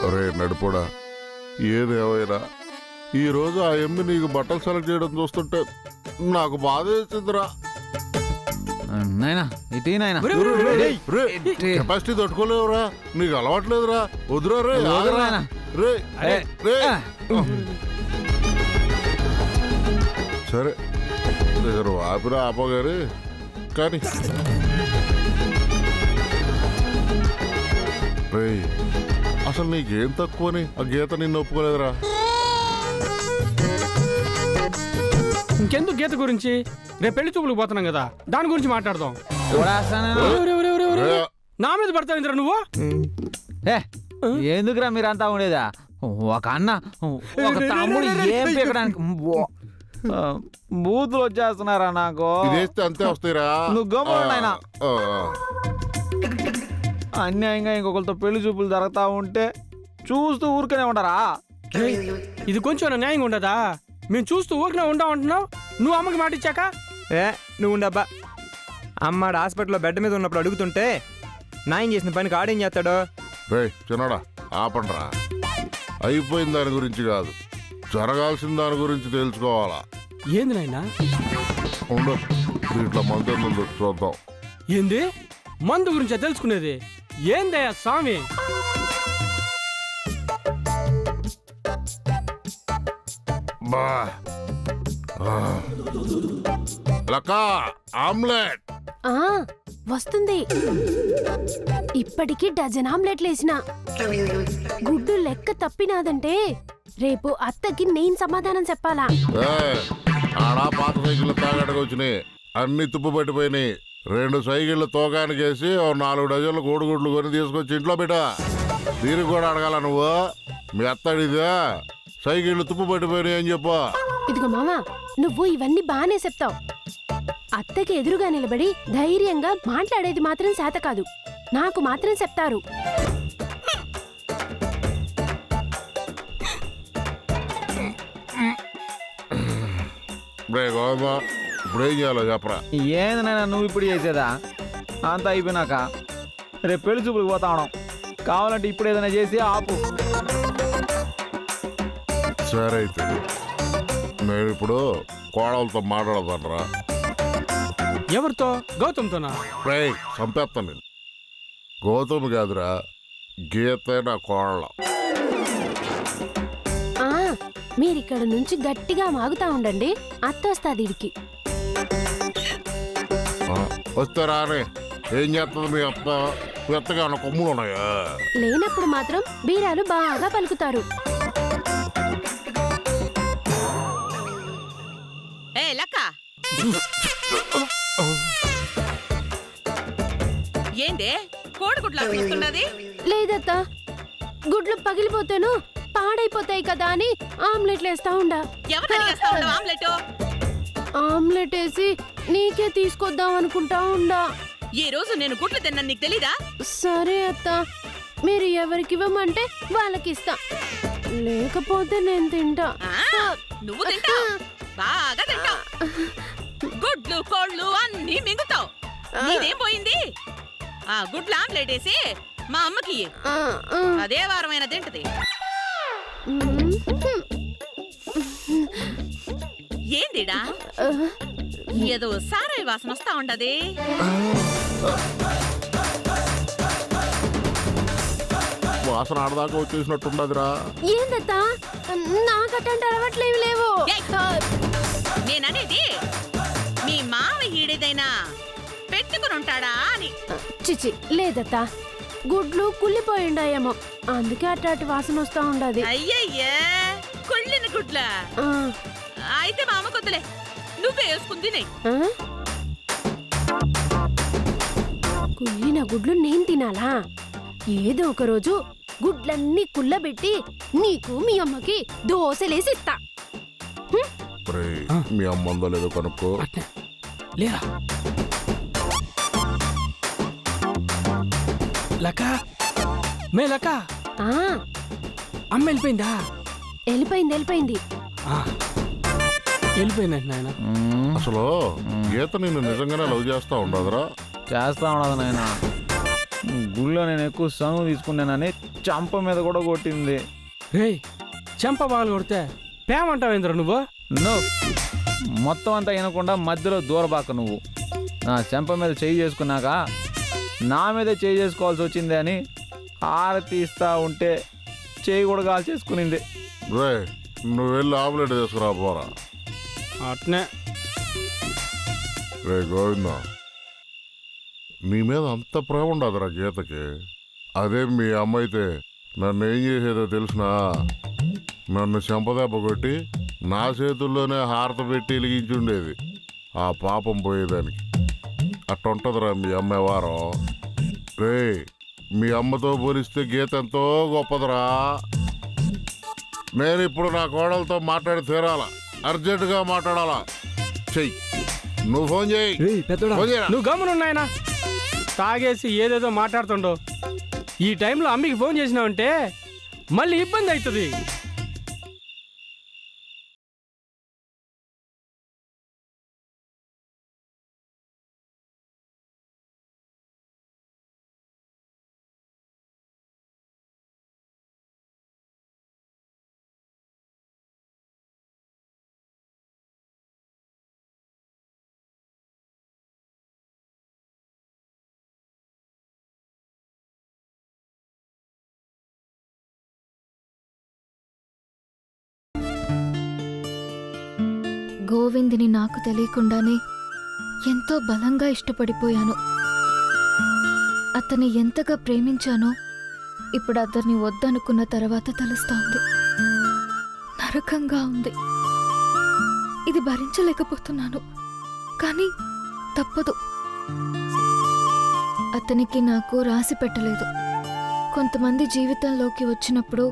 అరే నడిపోడా, ఏదేమైనా ఈరోజు ఆ ఎమ్మి నీకు బట్టలు సెలెక్ట్ చేయడం చూస్తుంటే నాకు బాధ వేసిందిరా. నాయనా ఇది నాయనా కెపాసిటీ తట్టుకోలేవురా, నీకు అలవాట్లేదురా. వద్దురా రే, ఆగరా. రే రే. సరే దగ్గర ఆపిరా ఆపగారి కానీ రే, అసలు నీకేం తక్కువని ఆ గీత నిన్ను ఒప్పుకోలేదురా. ఇంకెందుకు గీత గురించి? రేపు పెళ్లి చూపులకు పోతున్నాం కదా, దాని గురించి మాట్లాడదాం. నా మీద పడతావు నువ్వు. ఎందుకురా మీరంతా ఉండేదా? ఒక అన్న ఒక తమ్ముడు ఏం పీకడానికి బూతులు వచ్చేస్తున్నారా నాకు? ఇదేస్తే అంతే వస్తాయిరా. నువ్వు గమ్మున అన్యాయంగా ఇంకొకరితో పెళ్లి చూపులు జరుగుతా ఉంటే చూస్తూ ఊరికనే ఉండరా? ఇది కొంచెం న్యాయంగా ఉండదా? మేము చూస్తూ ఊరికనే ఉంటామంటున్నావు, నువ్వు అమ్మకి మాట ఇచ్చాక. నువ్వు ఉండబ్బా. అమ్మాడు హాస్పిటల్లో బెడ్ మీద ఉన్నప్పుడు అడుగుతుంటే నాయం చేసిన పనికి ఆడేం చేస్తాడు? రే చిన్నడా ఆపండ్రా. అయిపోయిన దాని గురించి కాదు, జరగాల్సిన దాని గురించి తెలుసుకోవాలా. ఏంది నాయనా? ఉండు, దీంట్లో మందు చూద్దాం. ఏంది మందు గురించా తెలుసుకునేది? ఏందయ్యా స్వామి? బా ఆమ్లెట్ వస్తుంది. ఇప్పటికి డజన్ ఆమ్లెట్లు వేసిన. గుడ్డు లెక్క తప్పినాదంటే రేపు అత్తకి నేను సమాధానం చెప్పాలా? ఆడా పాత సైకిళ్ళు తాగడానికి వచ్చినాయి, అన్ని తుప్పు పట్టిపోయినాయి. 2 సైకిళ్ళు తోగానికి వేసి 4 డజన్లు కోడిగుడ్లు కొని తీసుకొచ్చి ఇంట్లో పెట్టా. దీనికి కూడా అడగాల నువ్వు? మీ అత్తడిదా సైకిళ్ళు తుప్పు పట్టిపోయినాయి అని చెప్పు. ఇదిగో మామా, నువ్వు ఇవన్నీ బానే చెప్తావు. అత్తకి ఎదురుగా నిలబడి ధైర్యంగా మాట్లాడేది మాత్రం శాత కాదు, నాకు మాత్రం చెప్తారు. ఇప్పుడు ఏం చేయాలో చెప్పరా? ఏంది నాయనా నువ్వు ఇప్పుడు చేసేదా? అంతా అయిపోయినాక రేపు పెళ్లి చూపులకు పోతా ఉన్నాం. కావాలంటే ఇప్పుడు ఏదైనా చేసి ఆపు. సరే అయితే నేను ఇప్పుడు కోడలతో మాట్లాడతానరా. ఎవరితో? గౌతమ్తోనా? రే చంపేస్తాను నేను. గౌతమ్ కాదురా, గీత నా కోడల. మీరిక్కడ నుంచి గట్టిగా మాగుతా ఉండండి, అత్త వస్తాది ఇడికి. వస్తారా? ఏం చేస్తుంది మీ అత్త? ఎత్తగా కొమ్ములు ఉన్నాయా? లేనప్పుడు మాత్రం బీరాలు బాగా పలుకుతారు. ఏందే కోడిగుడ్లు? లేదత్తా, గుడ్లు పగిలిపోతాను పాడైపోతాయి కదా అని ఆమ్లెట్లు వేస్తా ఉండా. ఆమ్లెట్ వేసి నీకే తీసుకొద్దాం అనుకుంటా ఉండా. ఈ రోజు నేను గుడ్లు తిన్నాను, నీకు తెలీదా? సరే అత్త, మీరు ఎవరికివ్వమంటే వాళ్ళకిస్తా, లేకపోతే నేను తింటా. నువ్వు తింటావు, బాగా తింటావు. గుడ్లు కోళ్ళు అన్ని మింగుతావు. నీదేం పోయింది? ఆ గుడ్లు ఆమ్లెట్ వేసి మా అమ్మకి అదే వారమైన తింటది. ఏందిడా ఏదో సారాయి వాసన వస్తా ఉండది. వాసన ఆడదాకా వచ్చేసినట్టుండదురా. ఏందత్తా, నాకట్టంటే అలవాట్లేవి లేవు. నేననేది మీ మావ ఈడేదైనా పెట్టుకుని ఉంటాడా అని. చిచి లేదత్తా, గుడ్లు కుళ్ళిపోయిండాయేమో, అందుకే అట్టాటి వాసన వస్తా ఉండదు. అయ్యయ్యా, కుళ్ళిన గుడ్ల అయితే మా అమ్మ కొద్దులే, నువ్వే వేసుకుంది. కుళ్ళిన గుడ్లు నేను తినాలా? ఏదో ఒక రోజు గుడ్లన్నీ కుళ్ళబెట్టి నీకు మీ అమ్మకి దోశలేసి ఇస్తా. మీ అమ్మ ఉందో లేదో కనుక్కో. లేరా లకా? మే లకా, అమ్మ వెళ్ళిపోయిందా? వెళ్ళిపోయింది. వెళ్ళిపోయిందంట నాయన. అసలు గీత నిన్ను నిజంగానే లవ్ చేస్తా ఉండదురా? చేస్తా ఉండదు నాయన. గుళ్ళో నేను ఎక్కువ సనువు తీసుకున్నానని చంప మీద కూడా కొట్టింది. రేయ్ చెంప బాగా కొడితే పేమంటావేంద్ర నువ్వు? నువ్వు మొత్తం అంతా వినకుండా మధ్యలో దూరబాక నువ్వు. నా చెంప మీద చేయి చేసుకున్నాక నా మీదే చేయి చేసుకోవాల్సి వచ్చింది అని ఆరతి ఇస్తా ఉంటే చేయి కూడా కాల్ చేసుకునింది. రే నువ్వు వెళ్ళి ఆమ్లెట్ తీసుకురా పోరా. అట్నే రే గోవింద, నీ మీద అంత ప్రేమ ఉండదురా గీతకి. అదే మీ అమ్మ అయితే నన్ను ఏం చేసేదో తెలిసినా, నన్ను చెంపదెబ్బ కొట్టి నా చేతుల్లోనే హారత పెట్టి వెలిగించుండేది. ఆ పాపం పోయేదానికి అట్టుంటదిరా మీ అమ్మ వారం. రే మీ అమ్మతో పోలిస్తే గీత ఎంతో గొప్పదిరా. నేను ఇప్పుడు నా కోడలతో మాట్లాడి తీరాలా, అర్జెంటుగా మాట్లాడాలా. చెయ్యి, నువ్వు ఫోన్ చేయి. ఫోన్ చేయరా? నువ్వు గమ్మునున్నాయనా, తాగేసి ఏదేదో మాట్లాడుతుండో. ఈ టైంలో అమ్మికి ఫోన్ చేసినావంటే మళ్ళీ ఇబ్బంది అవుతుంది. గోవింద్ని నాకు తెలియకుండానే ఎంతో బలంగా ఇష్టపడిపోయాను. అతన్ని ఎంతగా ప్రేమించానో ఇప్పుడు అతన్ని వద్దనుకున్న తర్వాత తెలుస్తోంది. నరకంగా ఉంది. ఇది భరించలేకపోతున్నాను. కానీ తప్పదు. అతనికి నాకు రాసి పెట్టలేదు. కొంతమంది జీవితంలోకి వచ్చినప్పుడు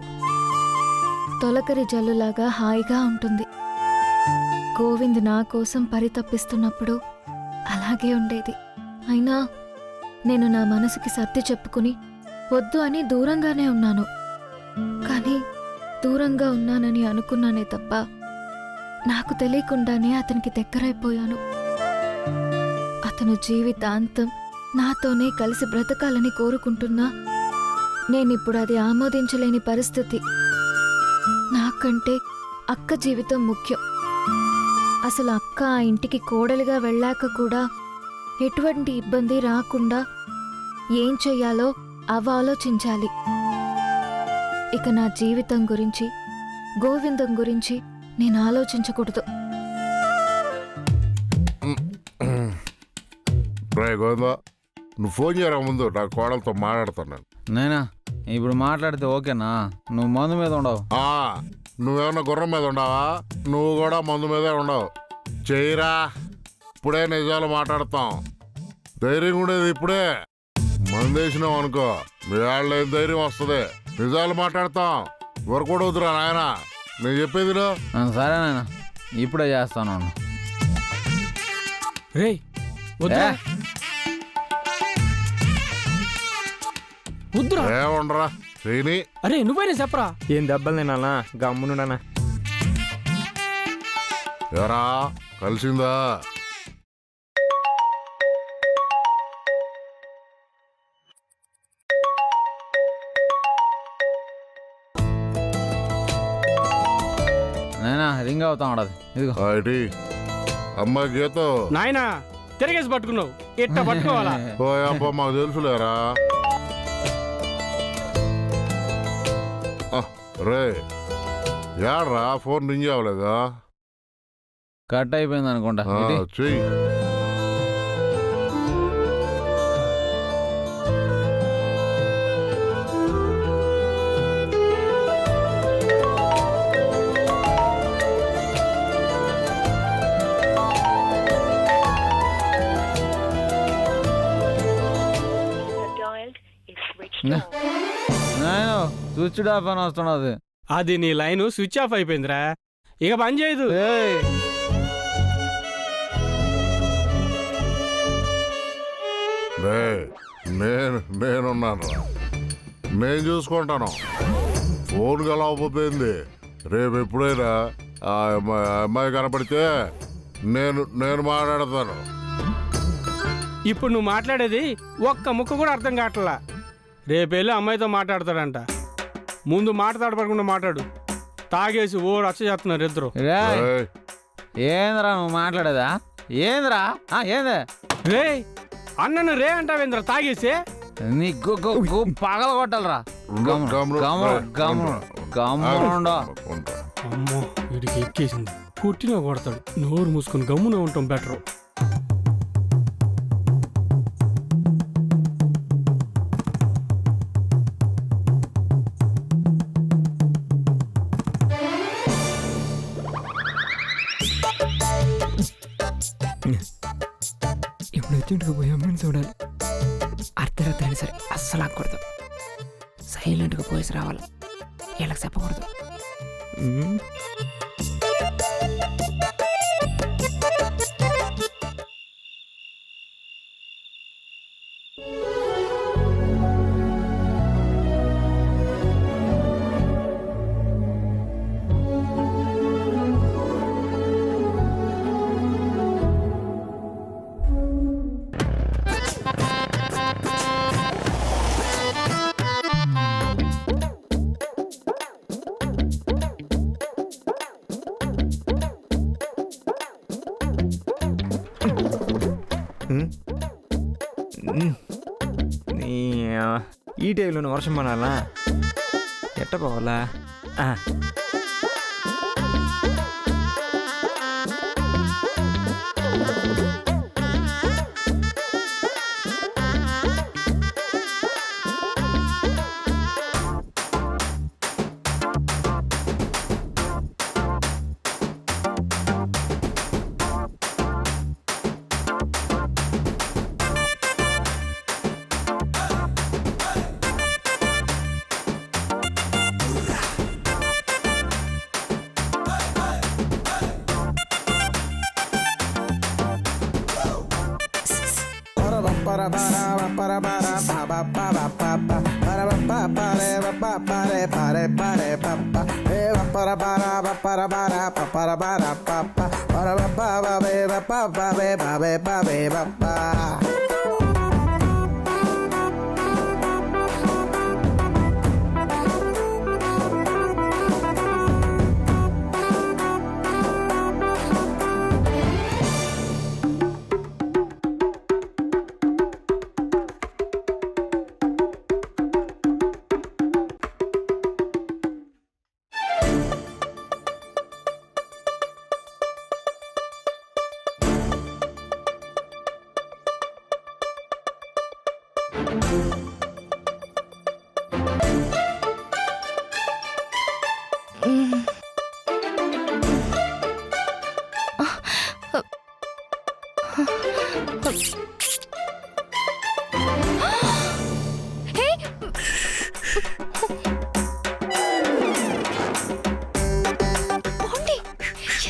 తొలకరి జల్లులాగా హాయిగా ఉంటుంది. గోవింద్ నా కోసం పరితపిస్తున్నప్పుడు అలాగే ఉండేది. అయినా నేను నా మనసుకి సర్ది చెప్పుకుని వద్దు అని దూరంగానే ఉన్నాను. కానీ దూరంగా ఉన్నానని అనుకున్నానే తప్ప నాకు తెలియకుండానే అతనికి దగ్గరైపోయాను. అతను జీవితాంతం నాతోనే కలిసి బ్రతకాలని కోరుకుంటున్నా నేనిప్పుడు అది ఆమోదించలేని పరిస్థితి. నాకంటే అక్క జీవితం ముఖ్యం. అసలు అక్క ఆ ఇంటికి కోడలిగా వెళ్ళాక కూడా ఎటువంటి ఇబ్బంది రాకుండా ఏం చెయ్యాలో అవ ఆలోచించాలి. ఇక నా జీవితం గురించి, గోవిందం గురించి నేను ఆలోచించకూడదు. రే గోవింద, నువ్వు ఫోన్ చేయరా ముందు, నా కోడలతో మాట్లాడుతున్నాను. నేనా ఇప్పుడు మాట్లాడితే ఓకేనా? నువ్వు మందు మీద ఉండవు. నువ్వేమన్నా గుర్రం మీద ఉండవా? నువ్వు కూడా మందు మీదే ఉండవు. చెయ్యరా, ఇప్పుడే నిజాలు మాట్లాడతాం. ధైర్యం ఉండేది ఇప్పుడే. మందు వేసినావు అనుకో, మీ వాళ్ళు ఏం ధైర్యం వస్తుంది? నిజాలు మాట్లాడతాం. వరకు కూడా వద్దురా నాయన, నేను చెప్పేదిలో. సరే నాయన, ఇప్పుడే చేస్తాను. రేయ్ వద్దురా, వద్దురా. ఏముండరా చెయ్యి. అరే నువ్వైనా చెప్పరా. ఏం దెబ్బలు నేనా గమ్మునున్నానా? ఎరా కలిసిందా? నేనా రింగ్ అవుతా ఉండదు. ఇదిగో ఏంటి అమ్మ గీత? నాయనా తిరగేసి పట్టుకున్నావు, ఎట్ట పట్టుకోవాలా? ఓ అబ్బా, మాకు తెలుసులేరా. రే యాడ్రా, ఫోన్ రింగ్ అవ్వలేదా? కట్ అయిపోయింది అనుకుంటా. చెయ్యి. నేను స్విచ్ ఆఫ్ అని వస్తున్నది. అది నీ లైన్ స్విచ్ ఆఫ్ అయిపోయిందిరా, ఇక పని చేయదు. నేనున్నాను రా, నేను చూసుకుంటాను. ఫోన్ కలవకపోయింది. రేపు ఎప్పుడైనా ఆ అమ్మాయి కనపడితే నేను మాట్లాడతాను. ఇప్పుడు నువ్వు మాట్లాడేది ఒక్క ముక్క కూడా అర్థం కావట్లా. రేపెళ్ళి అమ్మాయితో మాట్లాడతాడంట. ముందు మాట్లాడపడకుండా మాట్లాడు. తాగేసి ఓ రచ్చ చేస్తున్నారు ఇద్దరు. రేయ్, ఏయ్, ఏంద్రా నువ్వు మాట్లాడేదా? ఏంద్రా ఏందే రే అన్నను రే అంటావేంద్ర తాగేసి? నీ పగల కొట్టాలరా. గమ్మున, గమ్మునుండో. ఉంటా. అమ్మో వీడికి ఎక్కేసింది. పుట్టినా కొడతాడు. నోరు మూసుకొని గమ్మున ఉంటాం బెటరు. ఇప్పుడు వచ్చేందుకు పోయి అమ్మని చూడాలి. అర్ధరాత్రి అయినా సరే అస్సలు ఆకూడదు. సైలెంట్గా పోయేసి రావాలి. వీళ్ళకి చెప్పకూడదు. ఈ టైంలో వర్షం పడాలా? ఎట్ట పోవాలా?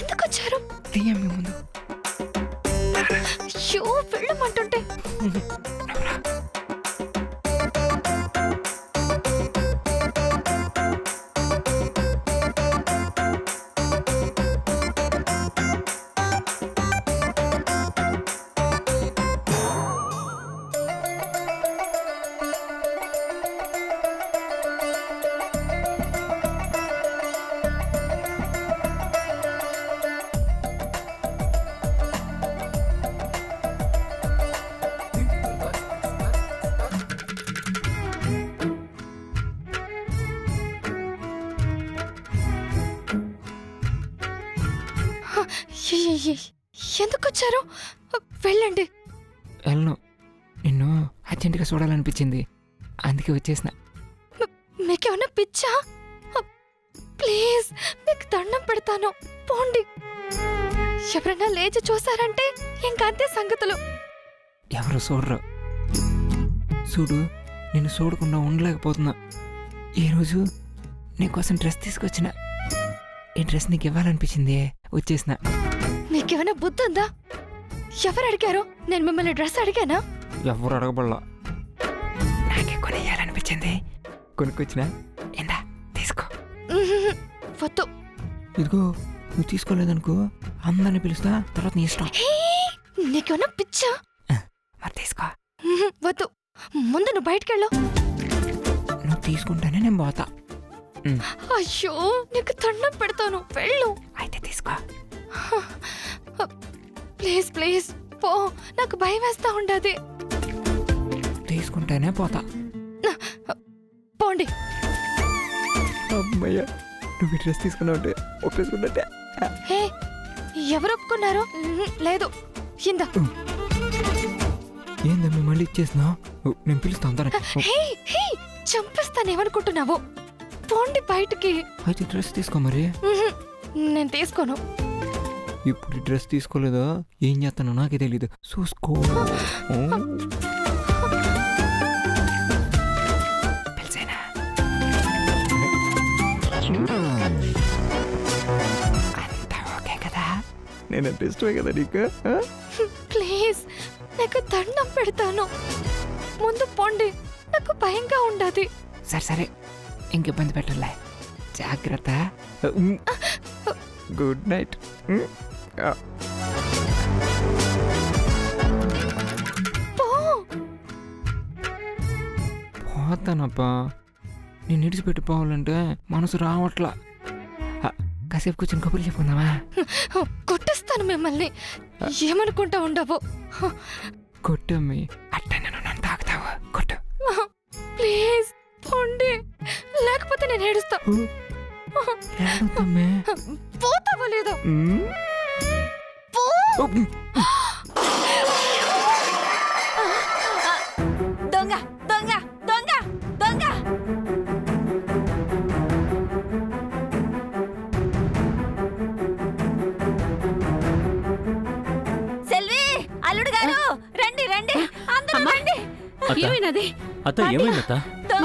ఎందుకు వచ్చారు? ముందు వెళ్ళమంటుంటే ఎందుకు వచ్చారు? వెళ్ళండి. వెళ్ళను, నిన్ను అర్జెంటుగా చూడాలనిపించింది, అందుకే వచ్చేసిన. మీకేమన్నా పిచ్చా? ప్లీజ్ మీకు దండం పెడతాను, పోండి. ఎవరైనా లేచి చూసారంటే ఇంకంతే సంగతులు. ఎవరు చూడరు. చూడు, నిన్ను చూడకుండా ఉండలేకపోతున్నా. ఈరోజు నీకోసం డ్రెస్ తీసుకొచ్చిన. ఈ డ్రెస్ నీకు ఇవ్వాలనిపించింది, వచ్చేసిన. మీకేమైనా బుద్ధి ఉందా? ఎవరు అడిగారు? నేను మిమ్మల్ని డ్రెస్ అడిగానా? ఎవరు అడగబడలా. నాకే కొనియాలనిపించింది, కొనుక్కొచ్చిన. ఇందా తీసుకో. వద్దు. ఇదిగో, నువ్వు తీసుకోలేదనుకో అందరిని పిలుస్తా, తర్వాత నీ ఇష్టం. నీకేమన్నా పిచ్చా? మరి తీసుకో. వద్దు, ముందు నువ్వు బయటకెళ్ళు. నువ్వు తీసుకుంటానే నేను పోతా. అయ్యో, నీకు దండం పెడతాను, వెళ్ళు. అయితే తీసుకో. ప్లీజ్ ప్లీజ్ పో, నాకు భయం వేస్తా ఉండదు. తీసుకుంటేనే పోతా. పోండి. అమ్మయ్య, నువ్వు డ్రెస్ తీసుకున్నావు అంటే ఒప్పేసుకున్నట్టే. హే, ఎవరు ఒప్పుకున్నారు? లేదు, ఇందా. ఏందమ్మా మళ్ళీ ఇచ్చేసినావు? నేను పిలుస్తాను తన. హే హే, చంపేస్తానేమనుకుంటున్నావు? పోండి బయటికి. అయితే డ్రెస్ తీసుకో మరి. నేను తీసుకోను. ఇప్పుడు డ్రెస్ తీసుకోలేదా ఏం చేస్తానో నాకే తెలీదు, చూసుకో. పిలిచేనా? అంతా ఓకే కదా? నేనంటే ఇష్టమే కదా నీకు? ప్లీజ్, నాకు దండం పెడతాను, ముందు పోండి, నాకు భయంగా ఉండదు. సరే సరే, ఇంక ఇబ్బంది పెట్టలే, జాగ్రత్త. Good night. పో. పోతానప్పా, నేను ఇడిచిపెట్టిపోవాలంటే మనసు రావట్లా. కాసేపు కూర్చొని కబుర్లు చెప్పుకుందామా? కొట్టేస్తాను మిమ్మల్ని, ఏమనుకుంటా ఉండవు. కొట్టమ్మి, అట్ట నన్ను తాగుతావు, కొట్టు. ప్లీజ్ పోండి, లేకపోతే నేను ఏడుస్తా. ఏడుతమ్మే. పోతావా లేదు? పో. దొంగ దొంగ దొంగ దొంగ. సెల్వి, అల్లుడు గారు, రండి రండి, అందరూ రండి. ఏమైనది? అత్త ఏమైందత్త?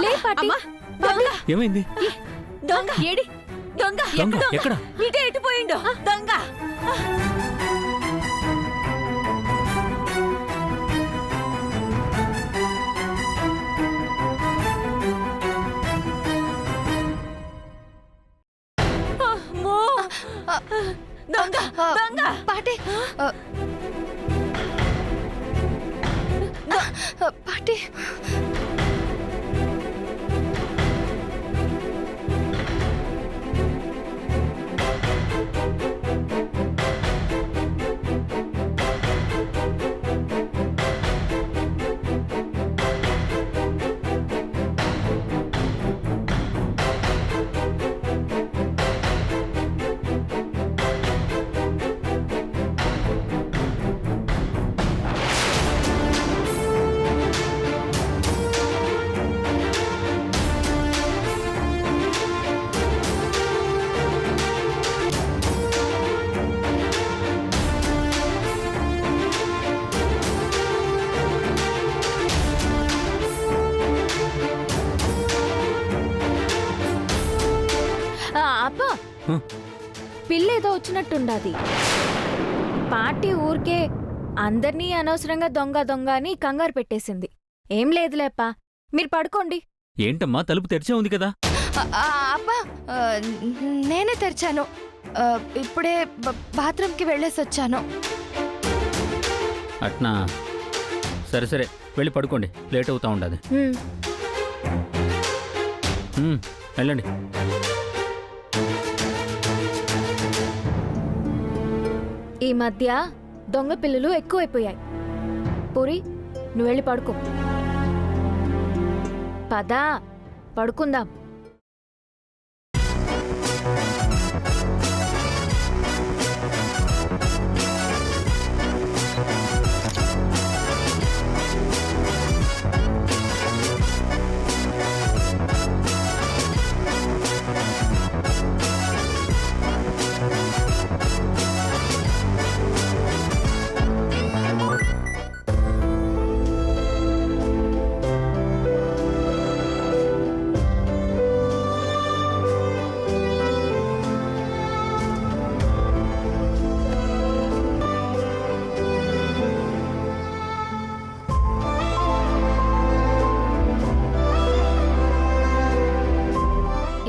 లే పాటి, దొంగ ఏమైంది? దొంగ ఏడి? దొంగ దొంగ ఎక్కడ? ఇటే ఎటు పోయిండో దొంగ. అమ్మో, దొంగ దొంగ. పాటి, పాటి. అబ్బా, పిల్లేదో వచ్చినట్టుండాది. పార్టీ ఊరికే అందర్నీ అనవసరంగా దొంగ దొంగ అని కంగారు పెట్టేసింది. ఏం లేదులేప్పా, మీరు పడుకోండి. ఏంటమ్మా తలుపు తెరిచే ఉంది కదా? అబ్బా, నేనే తెరిచాను. ఇప్పుడే బాత్రూమ్కి వెళ్ళేసి వచ్చాను. అట్నా, సరే సరే, వెళ్ళి పడుకోండి, లేట్ అవుతా ఉండదు. వెళ్ళండి. ఈ మధ్య దొంగ పిల్లలు ఎక్కువైపోయాయి. పూరి, నువ్వు వెళ్ళి పడుకో. పదా, పడుకుందాం.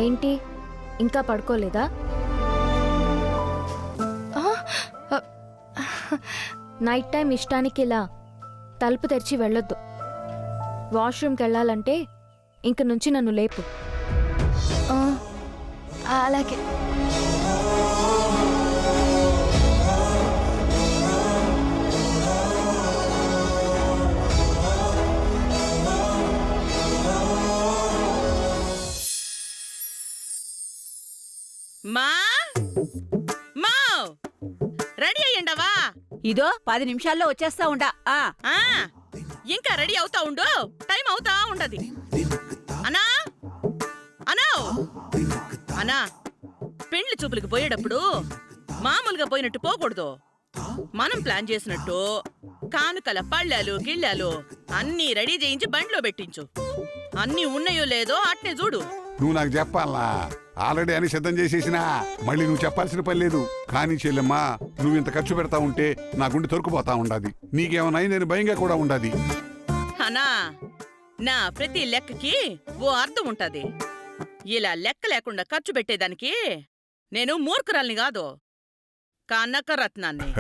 ఏంటి, ఇంకా పడుకోలేదా? నైట్ టైం ఇష్టానికి ఇలా తలుపు తెరిచి వెళ్ళొద్దు. వాష్రూమ్కి వెళ్ళాలంటే ఇంక నుంచి నన్ను లేపు. ఆ, అలాగే. మా మా రెడీ అయ్యండవా? ఇదో 10 నిమిషాల్లో వచ్చేస్తా ఉండా. ఆ, ఇంకా రెడీ అవుతా ఉండు, టైం అవుతా ఉండదు. అనా అనా అనా, పెండ్లి చూపులకు పోయేటప్పుడు మామూలుగా పోయినట్టు పోకూడదు. మనం ప్లాన్ చేసినట్టు కానుకల పళ్ళాలు గిళ్ళాలు అన్నీ రెడీ చేయించి బండిలో పెట్టించు. అన్నీ ఉన్నాయో లేదో అట్నే చూడు. నువ్వు నాకు చెప్పాలా? ఆల్రెడీ అని సిద్ధం చేసేసినా మళ్ళీ నువ్వు చెప్పాల్సిన పని లేదు. కానీ చెల్లెమ్మా, నువ్వు ఇంత ఖర్చు పెడతా ఉంటే నా గుండె తొరుకుపోతా ఉండాది. నీకేమన్నా నేను భయంగా కూడా ఉండాది. అనా, నా ప్రతి లెక్కకి ఓ అర్థం ఉంటది. ఇలా లెక్క లేకుండా ఖర్చు పెట్టేదానికి నేను మూర్ఖురాల్ని కాదు, కనకరత్నాన్ని.